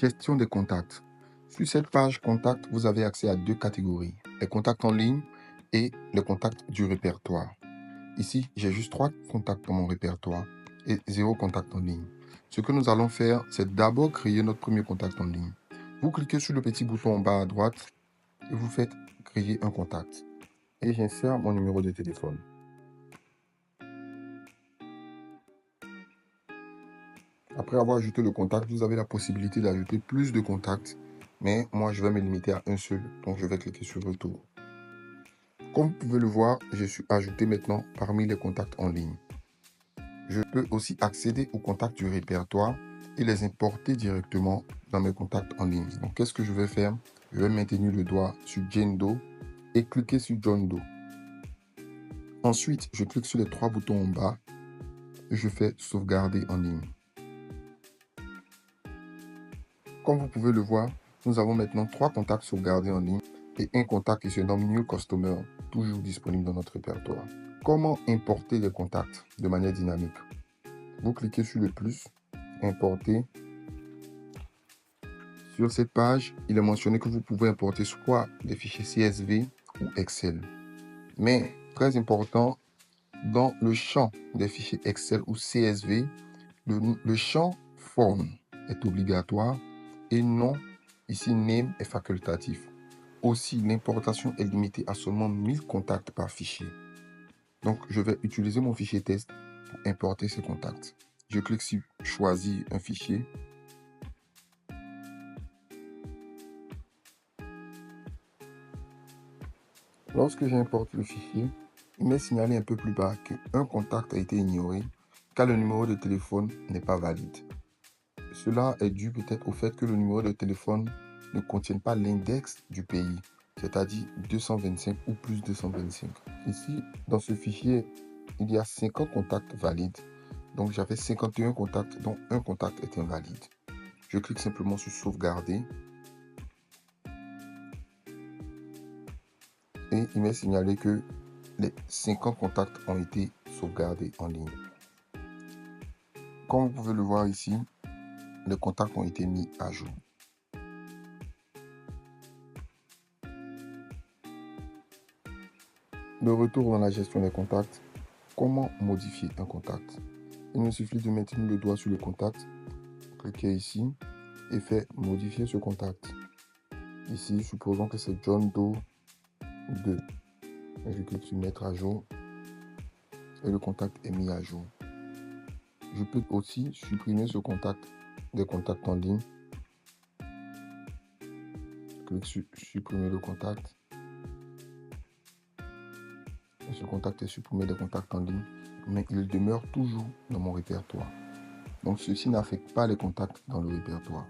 Gestion des contacts. Sur cette page contact, vous avez accès à deux catégories, les contacts en ligne et les contacts du répertoire. Ici, j'ai juste 3 contacts dans mon répertoire et 0 contact en ligne. Ce que nous allons faire, c'est d'abord créer notre premier contact en ligne. Vous cliquez sur le petit bouton en bas à droite et vous faites créer un contact. Et j'insère mon numéro de téléphone. Après avoir ajouté le contact, vous avez la possibilité d'ajouter plus de contacts, mais moi je vais me limiter à un seul, donc je vais cliquer sur retour. Comme vous pouvez le voir, je suis ajouté maintenant parmi les contacts en ligne. Je peux aussi accéder aux contacts du répertoire et les importer directement dans mes contacts en ligne. Donc qu'est-ce que je vais faire? Je vais maintenir le doigt sur Jane Doe et cliquer sur John Doe. Ensuite, je clique sur les 3 boutons en bas et je fais sauvegarder en ligne. Comme vous pouvez le voir, nous avons maintenant 3 contacts sauvegardés en ligne et un contact qui se nomme New Customer, toujours disponible dans notre répertoire. Comment importer les contacts de manière dynamique? Vous cliquez sur le plus, importer. Sur cette page, il est mentionné que vous pouvez importer soit des fichiers CSV ou Excel. Mais, très important, dans le champ des fichiers Excel ou CSV, le champ forme est obligatoire et non, ici name est facultatif. Aussi, l'importation est limitée à seulement 1000 contacts par fichier. Donc, je vais utiliser mon fichier test pour importer ces contacts. Je clique sur choisir un fichier. Lorsque j'importe le fichier, il m'est signalé un peu plus bas qu'un contact a été ignoré car le numéro de téléphone n'est pas valide. Cela est dû peut-être au fait que le numéro de téléphone ne contient pas l'index du pays, c'est-à-dire 225 ou plus 225. Ici, dans ce fichier, il y a 50 contacts valides. Donc j'avais 51 contacts dont un contact est invalide. Je clique simplement sur sauvegarder. Et il m'est signalé que les 50 contacts ont été sauvegardés en ligne. Comme vous pouvez le voir ici, les contacts ont été mis à jour. De retour dans la gestion des contacts, comment modifier un contact? Il me suffit de maintenir le doigt sur le contact, cliquer ici et faire modifier ce contact. Ici, supposons que c'est John Doe 2. Je clique sur mettre à jour et le contact est mis à jour. Je peux aussi supprimer ce contact des contacts en ligne. Clique sur supprimer le contact. Et ce contact est supprimé des contacts en ligne, mais il demeure toujours dans mon répertoire. Donc ceci n'affecte pas les contacts dans le répertoire.